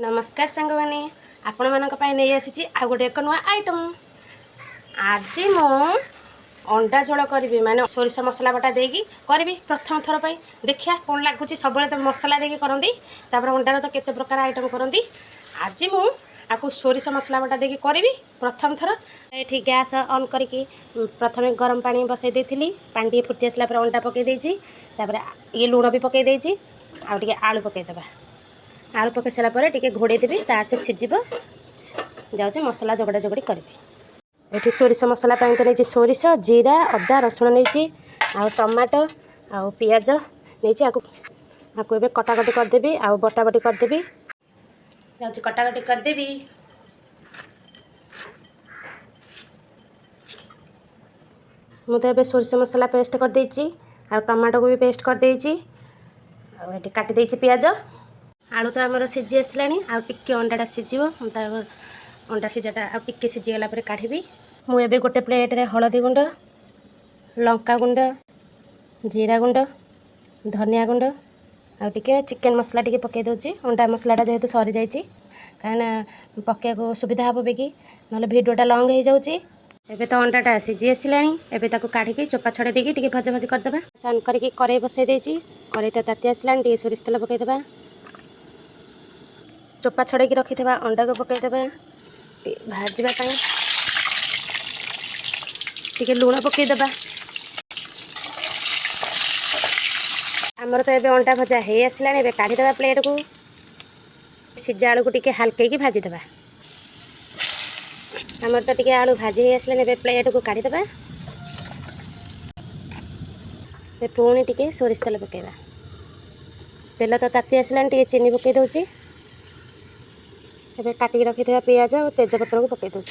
नमस्कार सांग मैंने आपण मानक नहीं आसी आ गोटे एक नुआ आइटम आज मो अंडा झोल करी माने सोरिष मसला बटा देगी करी प्रथम थर पर देखिया कौन लगुच सब तो मसला देकी करती अंडार तो केते प्रकार आइटम करती आज मु आपको सोरिष मसला बटा देकी करी प्रथम थर ये गैस ऑन करके प्रथम गरम पानी बसई देती पानी फुटी आसला अंडा पकई देती ये लुण भी पकई देती आउ आलू पकईदे आलू पकई सारापर टे घोड़े देवी तार से सीझब जाऊँ मसला जगड़ा जगड़ी करी ये सोरिष मसला तो नहीं सोरिष जीरा अदा रसुण नहीं आ टमाटो आ पियाज नहीं आपको ये कटाकटी करदेवी आ बटाबटी करदेवी जाऊँ कटाकटी करदेवी मुझे तो सोरिष मसला पेस्ट कर देची आ टमाटो को भी पेस्ट कर देची आ काटी देची पियाज आलू तो आमर सीझी आसला आगे अंडाटा सीझब अंडा सीझाटा आगे सीझीगला काढ़ी मुझे गोटे प्लेट रे हलदी गुंड लंका गुंड जीरा गुंड धनिया गुंड आगे चिकेन मसला टी पकई दूसरी अंडा मसलाटा जेहेतु सरी जाइए कहीं पकड़ा सुविधा हे बेकि ना भिडियोटा लंग हो जाऊँगी एबे तो अंडाटा सीझी आसला एबे काढ़ी चोपा छड़े देकी भजा भजी करदे सन करके कड़े बसई देती कड़े तो ताती आसला सोरिष तेल पकईदे चोपा छड़े रखी अंडा को पकईदे भाजवाई टे लुण पकईदे आमर तो ये अंडा भजा हो आसला काढ़ीदे प्लेट को सीझा आलू को टे हाल्के भाजीदे आमर तो टे आलू भाजी हो आसला प्लेट को काढ़ीदे पुणी टे सोरिष तेल पकईवा तेल तो ताती आसला टे चीनी पकई दूची एबे काटिक रखी पियाज और तेजपत्र को पकई दूँ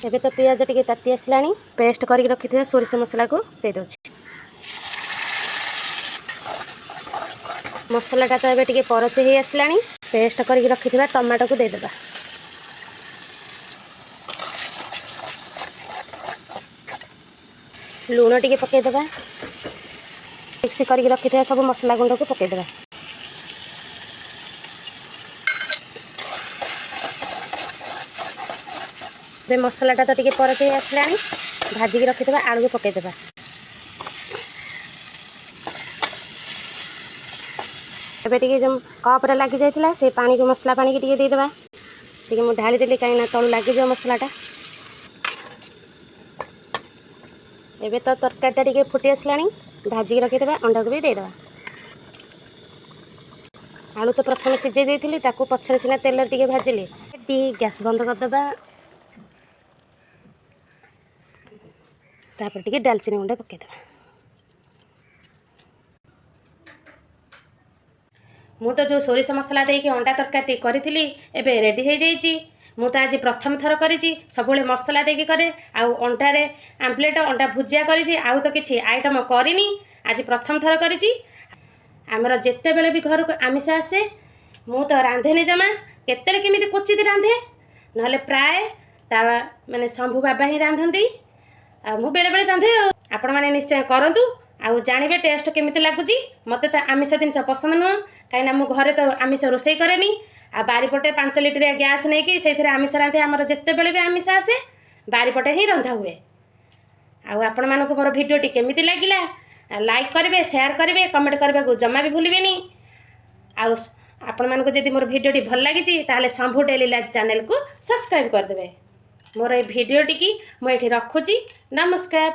एबे तो पियाज टे ताती आसला पेस्ट करके रखी सोरिष मसला को दे दूँ मसलाटा तो ये परचे हो आसला पेस्ट करके रखी टमाटो को देदेबा लुण टे पकईदे मिक्स करके रखी सब मसला गुंड को पकईदे मसलाटा तो टे परच हो आसला भाजिकी रखी आलू को पकईदे एबे टे जो कप्रे लगी जाइए से पानी को मसला पानी की देदेबा टे मुझे ढाली देली कहीं तलू लगे मसलाटा एबे तो तरकारीटा टे फुटी आसला भाजिकी रखीदे अंडा को भी देदेबा आलू तो प्रथम सीझे देती पछरे सीना तेल टे भाजिली गैस बंद करदे तापर टे डालचीनी गुंड पकईदे मु तो जो सोरिष मसला देकी अंडा तरकारी करी एबे रेडी हो जाइए मु तो आज प्रथम थर करी सब मसला देकी करे अंडार आम्पलेट अंडा भुजिया करी आउ तो किसी आइटम करनी आज प्रथम थर करी आमर जिते बड़े भी घर को आमिष आसे मु तो रांधेनी जमा केते केमी क्वचित रांधे ना प्राय ता माने शंभु बाबा ही रांधती मु बेले बेले रांधे आपण मैंने निश्चय करूँ आउ जानवे टेस्ट केमी लगुच मत तो आमिष जिन पसंद नुह कहीं मु घरे तो आमिष रोसे कैनि आ बारीपटे 5 लिटर गैस नहीं कि से आमिष रांधे आमर जिते बड़े भी आमिष आसे बारीपटे ही रंधा हुए आपण मानक मोर भिडियोटी केमी लगिला लाइक करेंगे शेयर करेंगे कमेंट करने को जमा भी भूलें आपण मानक जदि मोर भिडियोटी भल लगी ताले शंभु डेली लाइफ चैनल को सब्सक्राइब करदे मोर ये भिडियोटी की मुझे रखुची नमस्कार।